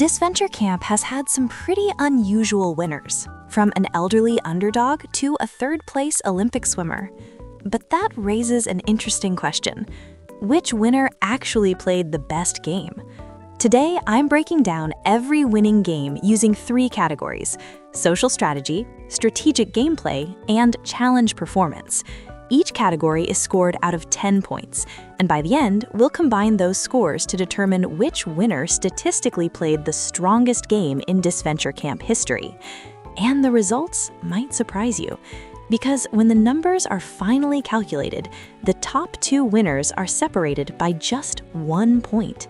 Disventure Camp has had some pretty unusual winners, from an elderly underdog to a third-place Olympic swimmer. But that raises an interesting question. Which winner actually played the best game? Today, I'm breaking down every winning game using 3 categories: social strategy, strategic gameplay, and challenge performance. Each category is scored out of 10 points, and by the end, we'll combine those scores to determine which winner statistically played the strongest game in Disventure Camp history. And the results might surprise you, because when the numbers are finally calculated, the top 2 winners are separated by just 1 point.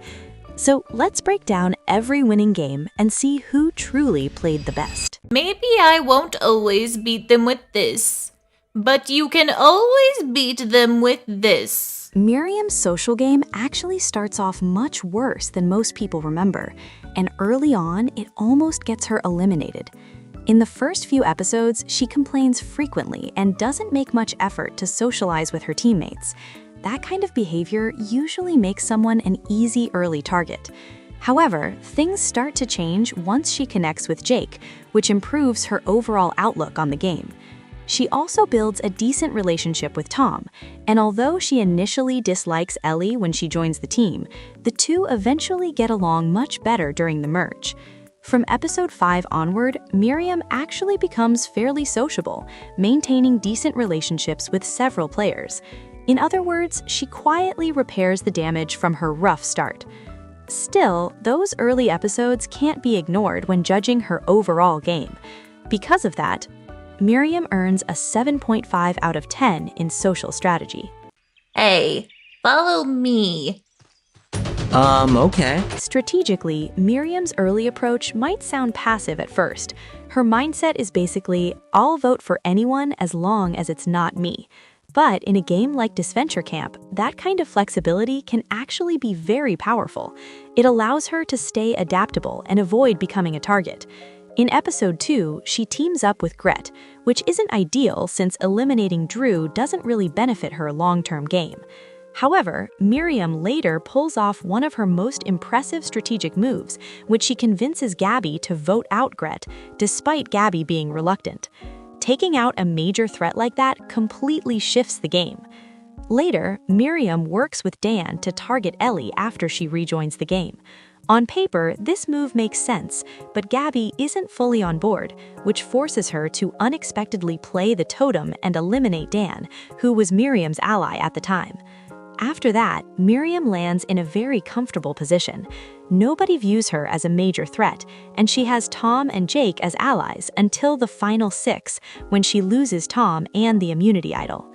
So let's break down every winning game and see who truly played the best. Maybe I won't always beat them with this, but you can always beat them with this. Miriam's social game actually starts off much worse than most people remember, and early on, it almost gets her eliminated. In the first few episodes, she complains frequently and doesn't make much effort to socialize with her teammates. That kind of behavior usually makes someone an easy early target. However, things start to change once she connects with Jake, which improves her overall outlook on the game. She also builds a decent relationship with Tom, and although she initially dislikes Ellie when she joins the team, the two eventually get along much better during the merge. From episode 5 onward, Miriam actually becomes fairly sociable, maintaining decent relationships with several players. In other words, she quietly repairs the damage from her rough start. Still, those early episodes can't be ignored when judging her overall game. Because of that, Miriam earns a 7.5 out of 10 in social strategy. Hey, follow me. Okay. Strategically, Miriam's early approach might sound passive at first. Her mindset is basically, I'll vote for anyone as long as it's not me. But in a game like Disventure Camp, that kind of flexibility can actually be very powerful. It allows her to stay adaptable and avoid becoming a target. In episode 2, she teams up with Gret, which isn't ideal since eliminating Drew doesn't really benefit her long-term game. However, Miriam later pulls off one of her most impressive strategic moves, which she convinces Gabby to vote out Gret, despite Gabby being reluctant. Taking out a major threat like that completely shifts the game. Later, Miriam works with Dan to target Ellie after she rejoins the game. On paper, this move makes sense, but Gabby isn't fully on board, which forces her to unexpectedly play the totem and eliminate Dan, who was Miriam's ally at the time. After that, Miriam lands in a very comfortable position. Nobody views her as a major threat, and she has Tom and Jake as allies until the final 6, when she loses Tom and the immunity idol.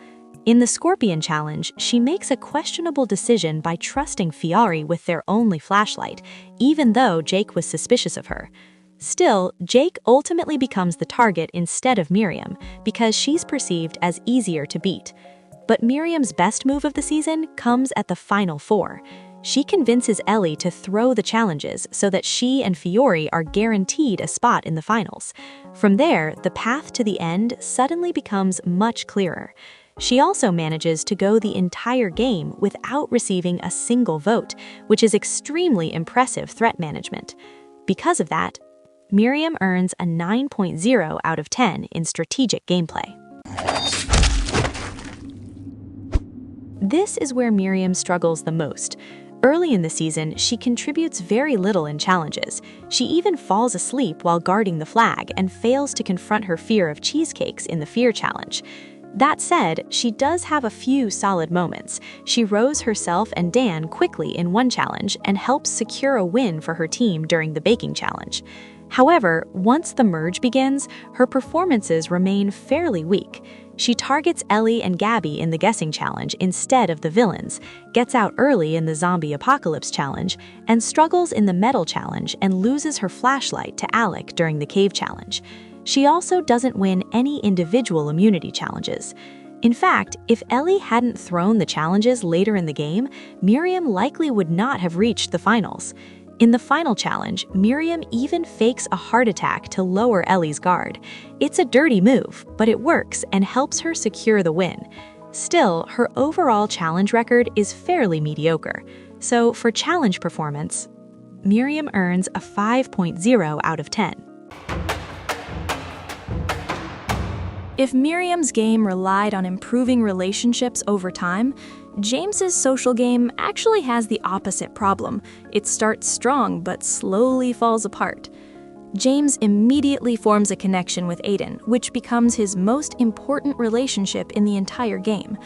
In the Scorpion Challenge, she makes a questionable decision by trusting Fiori with their only flashlight, even though Jake was suspicious of her. Still, Jake ultimately becomes the target instead of Miriam, because she's perceived as easier to beat. But Miriam's best move of the season comes at the final 4. She convinces Ellie to throw the challenges so that she and Fiori are guaranteed a spot in the finals. From there, the path to the end suddenly becomes much clearer. She also manages to go the entire game without receiving a single vote, which is extremely impressive threat management. Because of that, Miriam earns a 9.0 out of 10 in strategic gameplay. This is where Miriam struggles the most. Early in the season, she contributes very little in challenges. She even falls asleep while guarding the flag and fails to confront her fear of cheesecakes in the Fear Challenge. That said, she does have a few solid moments. She rows herself and Dan quickly in one challenge and helps secure a win for her team during the baking challenge. However, once the merge begins, her performances remain fairly weak. She targets Ellie and Gabby in the guessing challenge instead of the villains, gets out early in the zombie apocalypse challenge, and struggles in the metal challenge and loses her flashlight to Alec during the cave challenge. She also doesn't win any individual immunity challenges. In fact, if Ellie hadn't thrown the challenges later in the game, Miriam likely would not have reached the finals. In the final challenge, Miriam even fakes a heart attack to lower Ellie's guard. It's a dirty move, but it works and helps her secure the win. Still, her overall challenge record is fairly mediocre. So for challenge performance, Miriam earns a 5.0 out of 10. If Miriam's game relied on improving relationships over time, James's social game actually has the opposite problem. It starts strong but slowly falls apart. James immediately forms a connection with Aiden, which becomes his most important relationship in the entire game.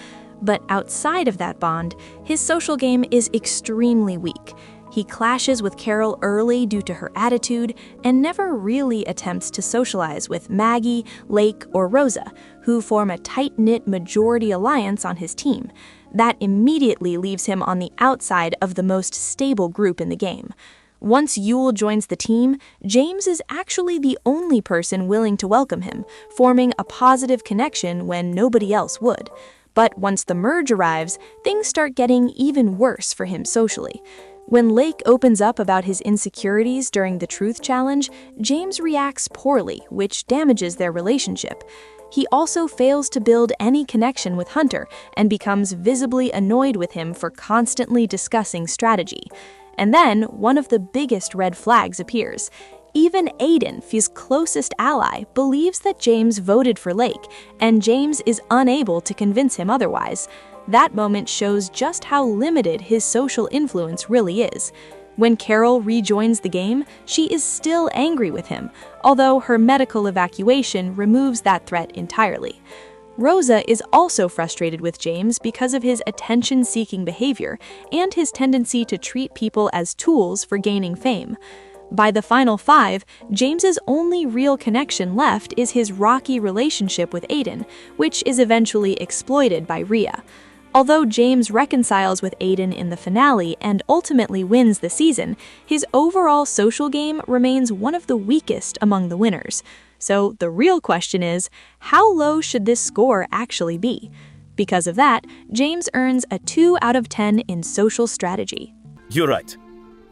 But outside of that bond, his social game is extremely weak. He clashes with Carol early due to her attitude and never really attempts to socialize with Maggie, Lake, or Rosa, who form a tight-knit majority alliance on his team. That immediately leaves him on the outside of the most stable group in the game. Once Yule joins the team, James is actually the only person willing to welcome him, forming a positive connection when nobody else would. But once the merge arrives, things start getting even worse for him socially. When Lake opens up about his insecurities during the Truth Challenge, James reacts poorly, which damages their relationship. He also fails to build any connection with Hunter and becomes visibly annoyed with him for constantly discussing strategy. And then, one of the biggest red flags appears. Even Aiden, his closest ally, believes that James voted for Lake, and James is unable to convince him otherwise. That moment shows just how limited his social influence really is. When Carol rejoins the game, she is still angry with him, although her medical evacuation removes that threat entirely. Rosa is also frustrated with James because of his attention-seeking behavior and his tendency to treat people as tools for gaining fame. By the final 5, James's only real connection left is his rocky relationship with Aiden, which is eventually exploited by Riya. Although James reconciles with Aiden in the finale and ultimately wins the season, his overall social game remains one of the weakest among the winners. So the real question is, how low should this score actually be? Because of that, James earns a 2 out of 10 in social strategy. You're right.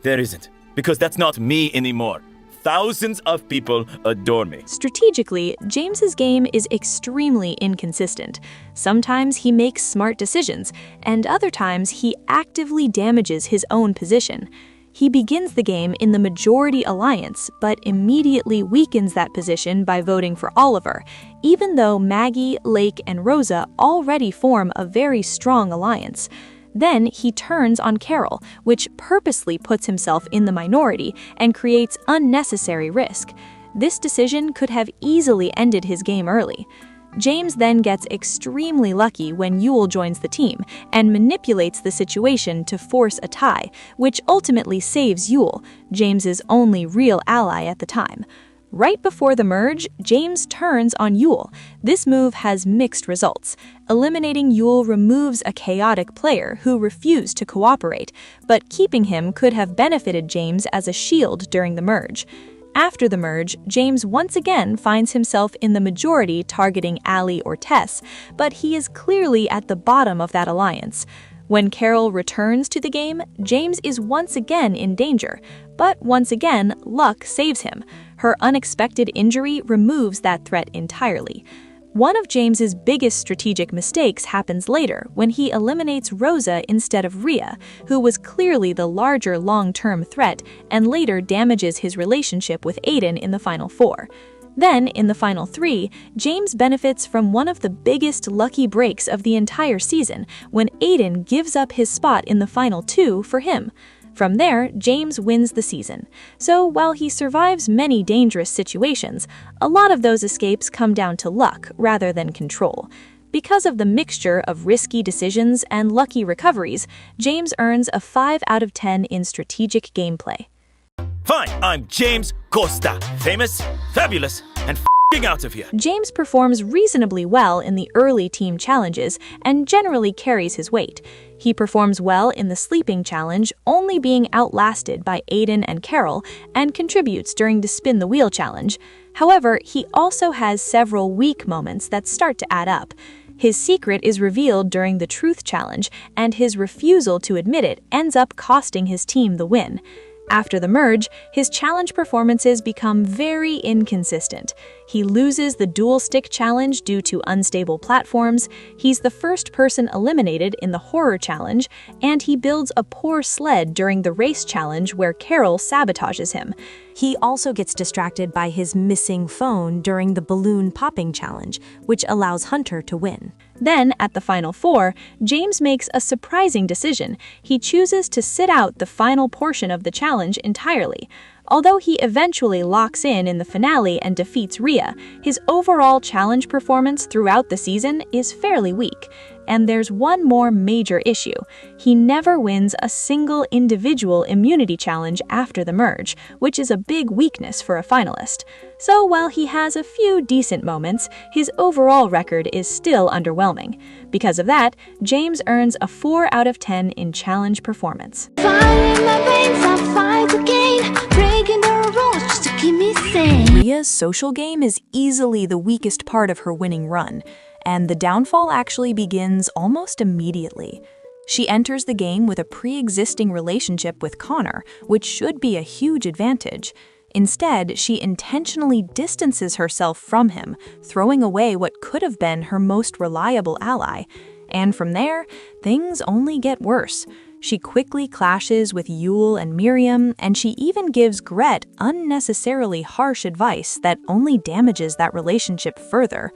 There isn't. Because that's not me anymore. Thousands of people adore me. Strategically, James's game is extremely inconsistent. Sometimes he makes smart decisions, and other times he actively damages his own position. He begins the game in the majority alliance, but immediately weakens that position by voting for Oliver, even though Maggie, Lake, and Rosa already form a very strong alliance. Then he turns on Carol, which purposely puts himself in the minority and creates unnecessary risk. This decision could have easily ended his game early. James then gets extremely lucky when Yule joins the team and manipulates the situation to force a tie, which ultimately saves Yule, James's only real ally at the time. Right before the merge, James turns on Yule. This move has mixed results. Eliminating Yule removes a chaotic player who refused to cooperate, but keeping him could have benefited James as a shield during the merge. After the merge, James once again finds himself in the majority targeting Allie or Tess, but he is clearly at the bottom of that alliance. When Carol returns to the game, James is once again in danger, but once again, luck saves him. Her unexpected injury removes that threat entirely. One of James's biggest strategic mistakes happens later when he eliminates Rosa instead of Riya, who was clearly the larger long-term threat and later damages his relationship with Aiden in the final 4. Then, in the final 3, James benefits from one of the biggest lucky breaks of the entire season when Aiden gives up his spot in the final 2 for him. From there, James wins the season. So while he survives many dangerous situations, a lot of those escapes come down to luck rather than control. Because of the mixture of risky decisions and lucky recoveries, James earns a 5 out of 10 in strategic gameplay. Fine, I'm James Costa. Famous, fabulous, and f***ing out of here. James performs reasonably well in the early team challenges and generally carries his weight. He performs well in the sleeping challenge, only being outlasted by Aiden and Carol, and contributes during the spin the wheel challenge. However, he also has several weak moments that start to add up. His secret is revealed during the truth challenge, and his refusal to admit it ends up costing his team the win. After the merge, his challenge performances become very inconsistent. He loses the dual stick challenge due to unstable platforms, he's the first person eliminated in the horror challenge, and he builds a poor sled during the race challenge where Carol sabotages him. He also gets distracted by his missing phone during the balloon popping challenge, which allows Hunter to win. Then, at the final four, James makes a surprising decision. He chooses to sit out the final portion of the challenge entirely. Although he eventually locks in the finale and defeats Riya, his overall challenge performance throughout the season is fairly weak. And there's one more major issue. He never wins a single individual immunity challenge after the merge, which is a big weakness for a finalist. So while he has a few decent moments, his overall record is still underwhelming. Because of that, James earns a 4 out of 10 in challenge performance. Riya's social game is easily the weakest part of her winning run, and the downfall actually begins almost immediately. She enters the game with a pre-existing relationship with Connor, which should be a huge advantage. Instead, she intentionally distances herself from him, throwing away what could have been her most reliable ally. And from there, things only get worse. She quickly clashes with Yule and Miriam, and she even gives Gret unnecessarily harsh advice that only damages that relationship further.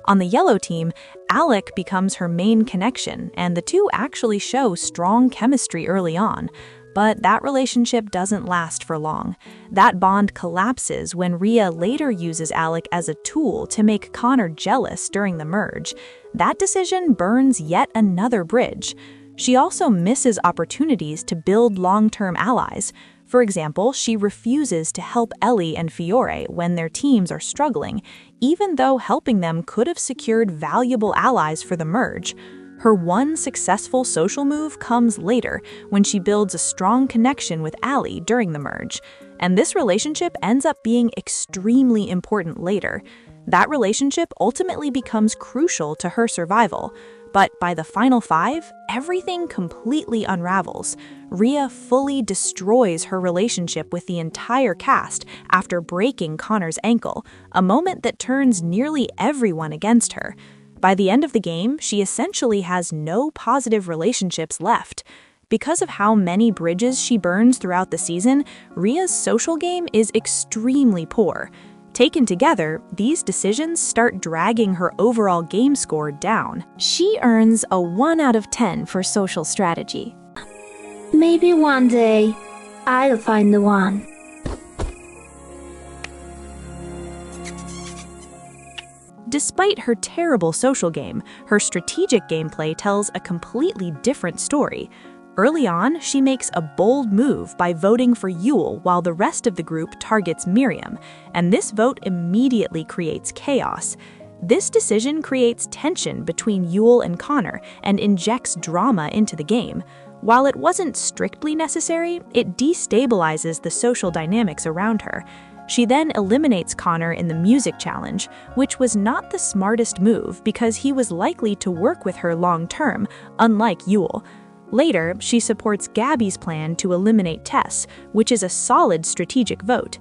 On the yellow team, Alec becomes her main connection, and the two actually show strong chemistry early on. But that relationship doesn't last for long. That bond collapses when Riya later uses Alec as a tool to make Connor jealous during the merge. That decision burns yet another bridge. She also misses opportunities to build long-term allies. For example, she refuses to help Ellie and Fiore when their teams are struggling, even though helping them could have secured valuable allies for the merge. Her one successful social move comes later, when she builds a strong connection with Allie during the merge. And this relationship ends up being extremely important later. That relationship ultimately becomes crucial to her survival. But by the final 5, everything completely unravels. Riya fully destroys her relationship with the entire cast after breaking Connor's ankle, a moment that turns nearly everyone against her. By the end of the game, she essentially has no positive relationships left. Because of how many bridges she burns throughout the season, Riya's social game is extremely poor. Taken together, these decisions start dragging her overall game score down. She earns a 1 out of 10 for social strategy. Maybe one day, I'll find the one. Despite her terrible social game, her strategic gameplay tells a completely different story. Early on, she makes a bold move by voting for Yule while the rest of the group targets Miriam, and this vote immediately creates chaos. This decision creates tension between Yule and Connor and injects drama into the game. While it wasn't strictly necessary, it destabilizes the social dynamics around her. She then eliminates Connor in the music challenge, which was not the smartest move because he was likely to work with her long-term, unlike Yule. Later, she supports Gabby's plan to eliminate Tess, which is a solid strategic vote.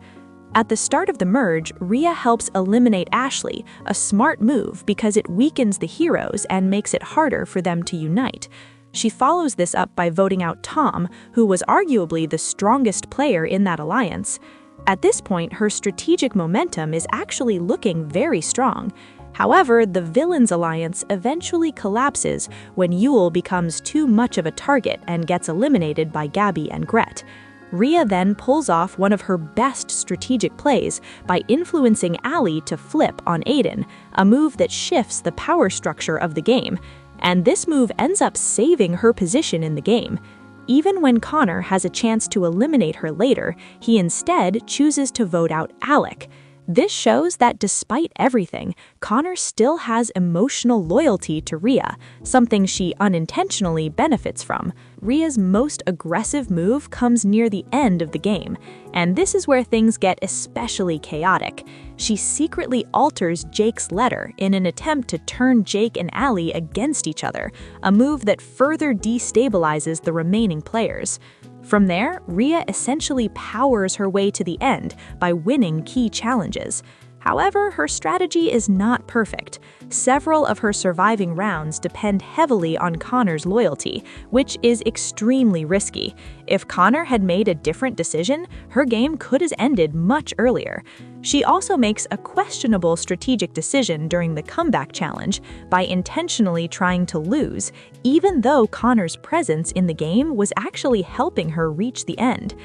At the start of the merge, Riya helps eliminate Ashley, a smart move because it weakens the heroes and makes it harder for them to unite. She follows this up by voting out Tom, who was arguably the strongest player in that alliance. At this point, her strategic momentum is actually looking very strong. However, the Villains Alliance eventually collapses when Yule becomes too much of a target and gets eliminated by Gabby and Gret. Riya then pulls off one of her best strategic plays by influencing Allie to flip on Aiden, a move that shifts the power structure of the game. And this move ends up saving her position in the game. Even when Connor has a chance to eliminate her later, he instead chooses to vote out Alec. This shows that despite everything, Connor still has emotional loyalty to Riya, something she unintentionally benefits from. Riya's most aggressive move comes near the end of the game, and this is where things get especially chaotic. She secretly alters Jake's letter in an attempt to turn Jake and Allie against each other, a move that further destabilizes the remaining players. From there, Riya essentially powers her way to the end by winning key challenges. However, her strategy is not perfect. Several of her surviving rounds depend heavily on Connor's loyalty, which is extremely risky. If Connor had made a different decision, her game could have ended much earlier. She also makes a questionable strategic decision during the comeback challenge by intentionally trying to lose, even though Connor's presence in the game was actually helping her reach the end.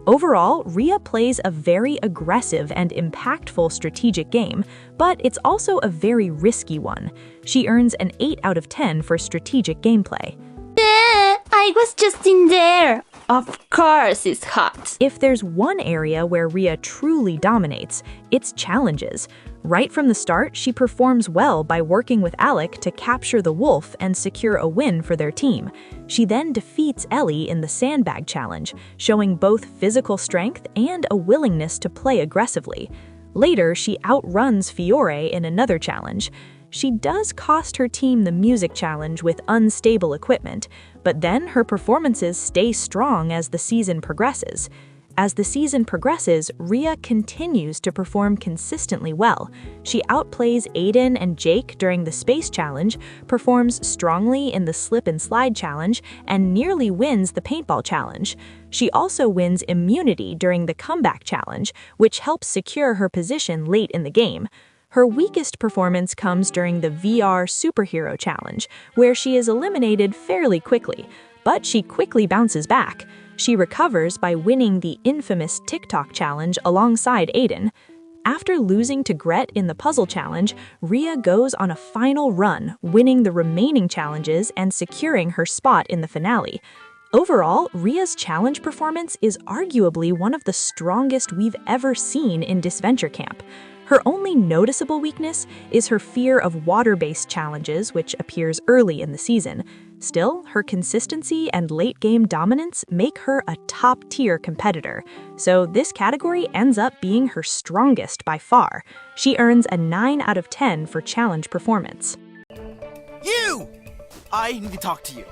Overall, Riya plays a very aggressive and impactful strategic game, but it's also a very risky one. She earns an 8 out of 10 for strategic gameplay. I was just in there. Of course it's hot. If there's one area where Riya truly dominates, it's challenges. Right from the start, she performs well by working with Alec to capture the wolf and secure a win for their team. She then defeats Ellie in the sandbag challenge, showing both physical strength and a willingness to play aggressively. Later, she outruns Fiore in another challenge. She does cost her team the music challenge with unstable equipment, but then her performances stay strong as the season progresses. As the season progresses, Riya continues to perform consistently well. She outplays Aiden and Jake during the Space Challenge, performs strongly in the Slip and Slide Challenge, and nearly wins the Paintball Challenge. She also wins immunity during the Comeback Challenge, which helps secure her position late in the game. Her weakest performance comes during the VR Superhero Challenge, where she is eliminated fairly quickly, but she quickly bounces back. She recovers by winning the infamous TikTok challenge alongside Aiden. After losing to Gret in the puzzle challenge, Riya goes on a final run, winning the remaining challenges and securing her spot in the finale. Overall, Riya's challenge performance is arguably one of the strongest we've ever seen in Disventure Camp. Her only noticeable weakness is her fear of water-based challenges, which appears early in the season. Still, her consistency and late-game dominance make her a top-tier competitor, so this category ends up being her strongest by far. She earns a 9 out of 10 for challenge performance. You! I need to talk to you.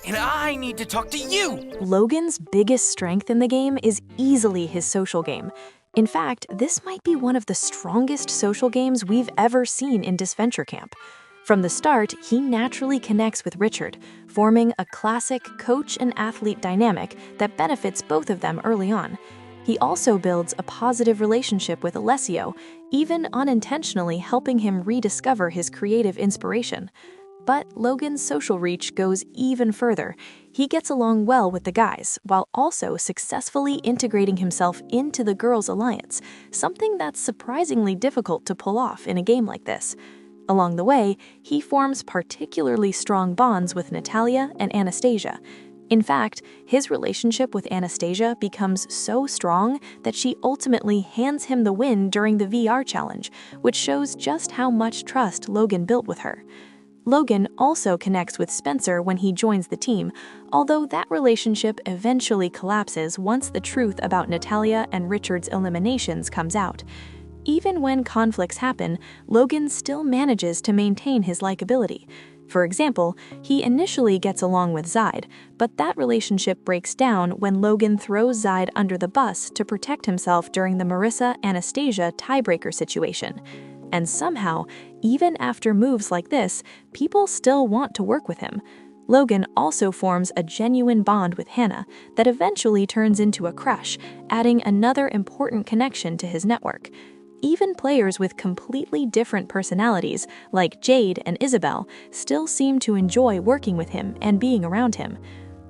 And I need to talk to you! Logan's biggest strength in the game is easily his social game. In fact, this might be one of the strongest social games we've ever seen in Disventure Camp. From the start, he naturally connects with Richard, forming a classic coach and athlete dynamic that benefits both of them early on. He also builds a positive relationship with Alessio, even unintentionally helping him rediscover his creative inspiration. But Logan's social reach goes even further. He gets along well with the guys, while also successfully integrating himself into the girls' alliance, something that's surprisingly difficult to pull off in a game like this. Along the way, he forms particularly strong bonds with Natalia and Anastasia. In fact, his relationship with Anastasia becomes so strong that she ultimately hands him the win during the VR challenge, which shows just how much trust Logan built with her. Logan also connects with Spencer when he joins the team, although that relationship eventually collapses once the truth about Natalia and Richard's eliminations comes out. Even when conflicts happen, Logan still manages to maintain his likability. For example, he initially gets along with Zide, but that relationship breaks down when Logan throws Zide under the bus to protect himself during the Marissa-Anastasia tiebreaker situation. And somehow, even after moves like this, people still want to work with him. Logan also forms a genuine bond with Hannah that eventually turns into a crush, adding another important connection to his network. Even players with completely different personalities, like Jade and Isabel, still seem to enjoy working with him and being around him.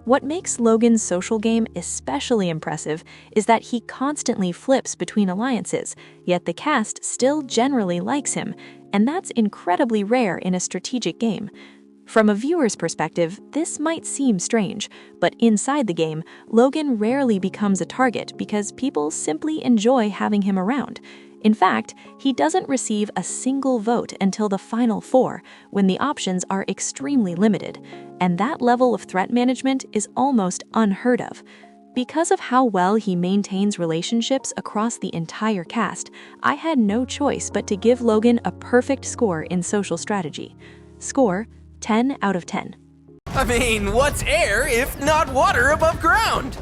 What makes Logan's social game especially impressive is that he constantly flips between alliances, yet the cast still generally likes him, and that's incredibly rare in a strategic game. From a viewer's perspective, this might seem strange, but inside the game, Logan rarely becomes a target because people simply enjoy having him around. In fact, he doesn't receive a single vote until the final 4, when the options are extremely limited, and that level of threat management is almost unheard of. Because of how well he maintains relationships across the entire cast, I had no choice but to give Logan a perfect score in social strategy. Score: 10 out of 10. I mean, what's air if not water above ground?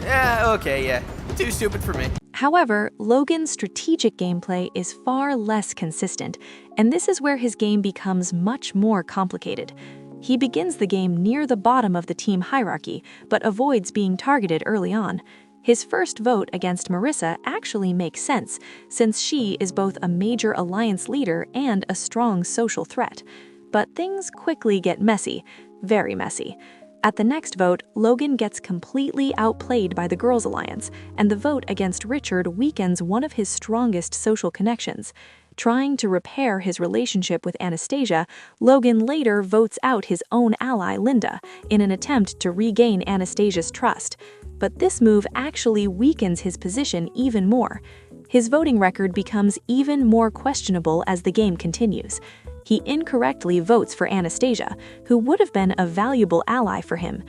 Yeah, okay, yeah. Too stupid for me. However, Logan's strategic gameplay is far less consistent, and this is where his game becomes much more complicated. He begins the game near the bottom of the team hierarchy, but avoids being targeted early on. His first vote against Marissa actually makes sense, since she is both a major alliance leader and a strong social threat. But things quickly get messy, very messy. At the next vote, Logan gets completely outplayed by the Girls' Alliance, and the vote against Richard weakens one of his strongest social connections. Trying to repair his relationship with Anastasia, Logan later votes out his own ally Linda in an attempt to regain Anastasia's trust. But this move actually weakens his position even more. His voting record becomes even more questionable as the game continues. He incorrectly votes for Anastasia, who would have been a valuable ally for him.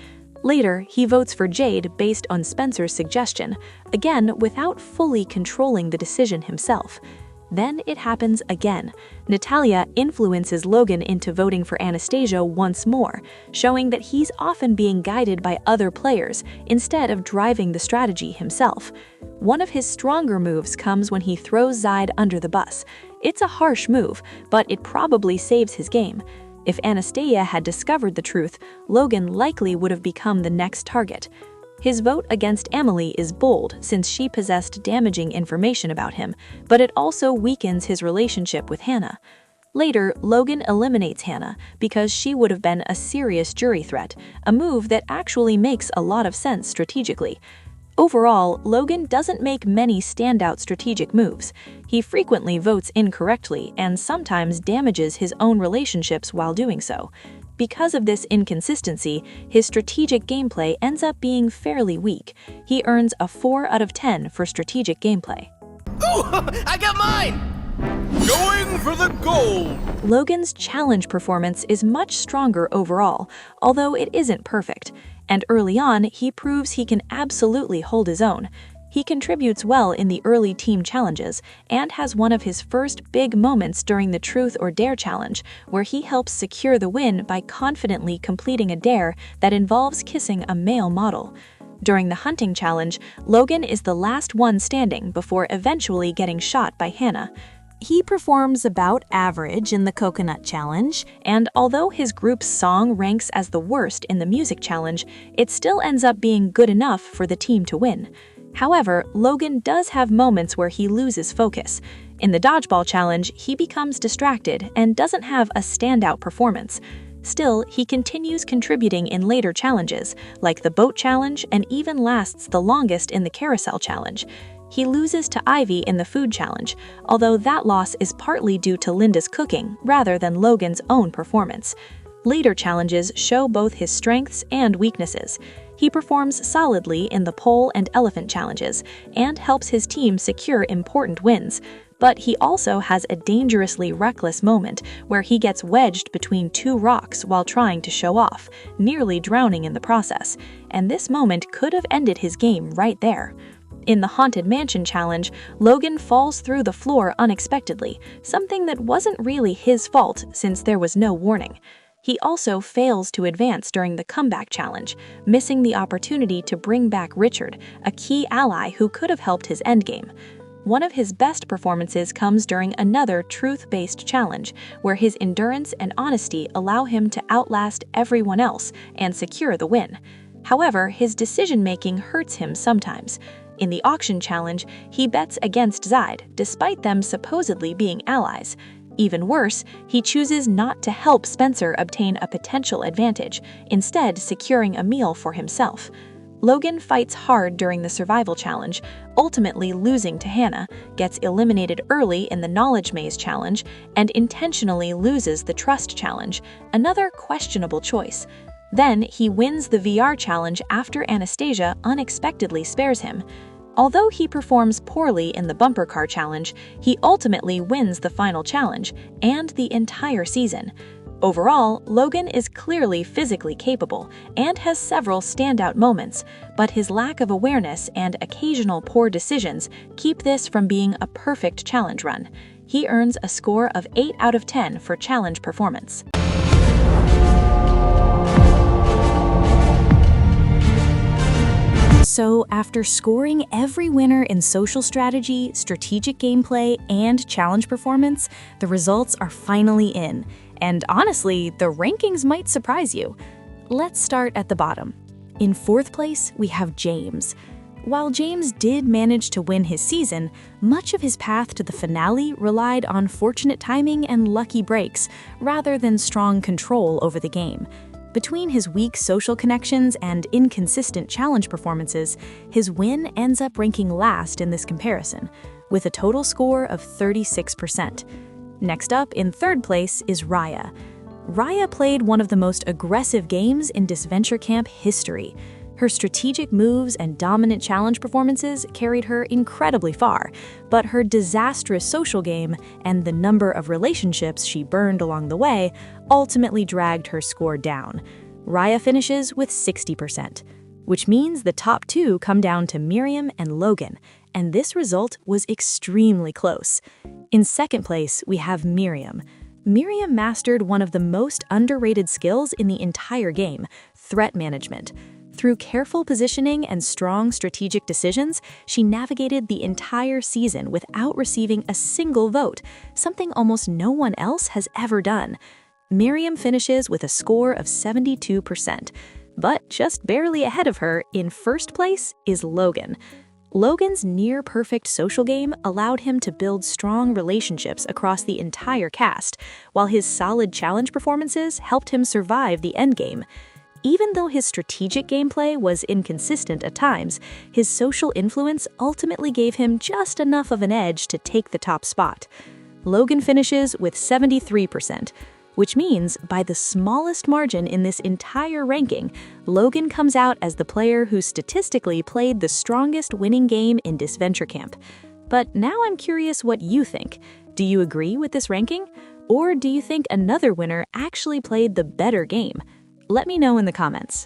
Later, he votes for Jade based on Spencer's suggestion, again without fully controlling the decision himself. Then it happens again. Natalia influences Logan into voting for Anastasia once more, showing that he's often being guided by other players instead of driving the strategy himself. One of his stronger moves comes when he throws Zide under the bus. It's a harsh move, but it probably saves his game. If Anastasia had discovered the truth, Logan likely would have become the next target. His vote against Emily is bold since she possessed damaging information about him, but it also weakens his relationship with Hannah. Later, Logan eliminates Hannah because she would have been a serious jury threat, a move that actually makes a lot of sense strategically. Overall, Logan doesn't make many standout strategic moves. He frequently votes incorrectly and sometimes damages his own relationships while doing so. Because of this inconsistency, his strategic gameplay ends up being fairly weak. He earns a 4 out of 10 for strategic gameplay. Ooh, I got mine! Going for the gold! Logan's challenge performance is much stronger overall, although it isn't perfect. And early on, he proves he can absolutely hold his own. He contributes well in the early team challenges and has one of his first big moments during the Truth or Dare challenge, where he helps secure the win by confidently completing a dare that involves kissing a male model. During the hunting challenge, Logan is the last one standing before eventually getting shot by Hannah. He performs about average in the Coconut Challenge, and although his group's song ranks as the worst in the Music Challenge, it still ends up being good enough for the team to win. However, Logan does have moments where he loses focus. In the Dodgeball Challenge, he becomes distracted and doesn't have a standout performance. Still, he continues contributing in later challenges, like the Boat Challenge, and even lasts the longest in the Carousel Challenge. He loses to Ivy in the Food Challenge, although that loss is partly due to Linda's cooking rather than Logan's own performance. Later challenges show both his strengths and weaknesses. He performs solidly in the Pole and Elephant challenges and helps his team secure important wins, but he also has a dangerously reckless moment where he gets wedged between two rocks while trying to show off, nearly drowning in the process, and this moment could have ended his game right there. In the Haunted Mansion Challenge, Logan falls through the floor unexpectedly, something that wasn't really his fault since there was no warning. He also fails to advance during the Comeback Challenge, missing the opportunity to bring back Richard, a key ally who could have helped his endgame. One of his best performances comes during another truth-based challenge, where his endurance and honesty allow him to outlast everyone else and secure the win. However, his decision-making hurts him sometimes. In the Auction Challenge, he bets against Zide, despite them supposedly being allies. Even worse, he chooses not to help Spencer obtain a potential advantage, instead securing a meal for himself. Logan fights hard during the Survival Challenge, ultimately losing to Hannah, gets eliminated early in the Knowledge Maze Challenge, and intentionally loses the Trust Challenge, another questionable choice. Then he wins the VR Challenge after Anastasia unexpectedly spares him. Although he performs poorly in the Bumper Car Challenge, he ultimately wins the final challenge and the entire season. Overall, Logan is clearly physically capable and has several standout moments, but his lack of awareness and occasional poor decisions keep this from being a perfect challenge run. He earns a score of 8 out of 10 for challenge performance. So after scoring every winner in social strategy, strategic gameplay, and challenge performance, the results are finally in. And honestly, the rankings might surprise you. Let's start at the bottom. In 4th place, we have James. While James did manage to win his season, much of his path to the finale relied on fortunate timing and lucky breaks, rather than strong control over the game. Between his weak social connections and inconsistent challenge performances, his win ends up ranking last in this comparison, with a total score of 36%. Next up, in 3rd place, is Riya. Riya played one of the most aggressive games in Disventure Camp history. Her strategic moves and dominant challenge performances carried her incredibly far, but her disastrous social game and the number of relationships she burned along the way ultimately dragged her score down. Riya finishes with 60%, which means the top 2 come down to Miriam and Logan, and this result was extremely close. In 2nd place, we have Miriam. Miriam mastered one of the most underrated skills in the entire game, threat management. Through careful positioning and strong strategic decisions, she navigated the entire season without receiving a single vote, something almost no one else has ever done. Miriam finishes with a score of 72%, but just barely ahead of her, in 1st place, is Logan. Logan's near-perfect social game allowed him to build strong relationships across the entire cast, while his solid challenge performances helped him survive the endgame. Even though his strategic gameplay was inconsistent at times, his social influence ultimately gave him just enough of an edge to take the top spot. Logan finishes with 73%, which means by the smallest margin in this entire ranking, Logan comes out as the player who statistically played the strongest winning game in Disventure Camp. But now I'm curious what you think. Do you agree with this ranking? Or do you think another winner actually played the better game? Let me know in the comments.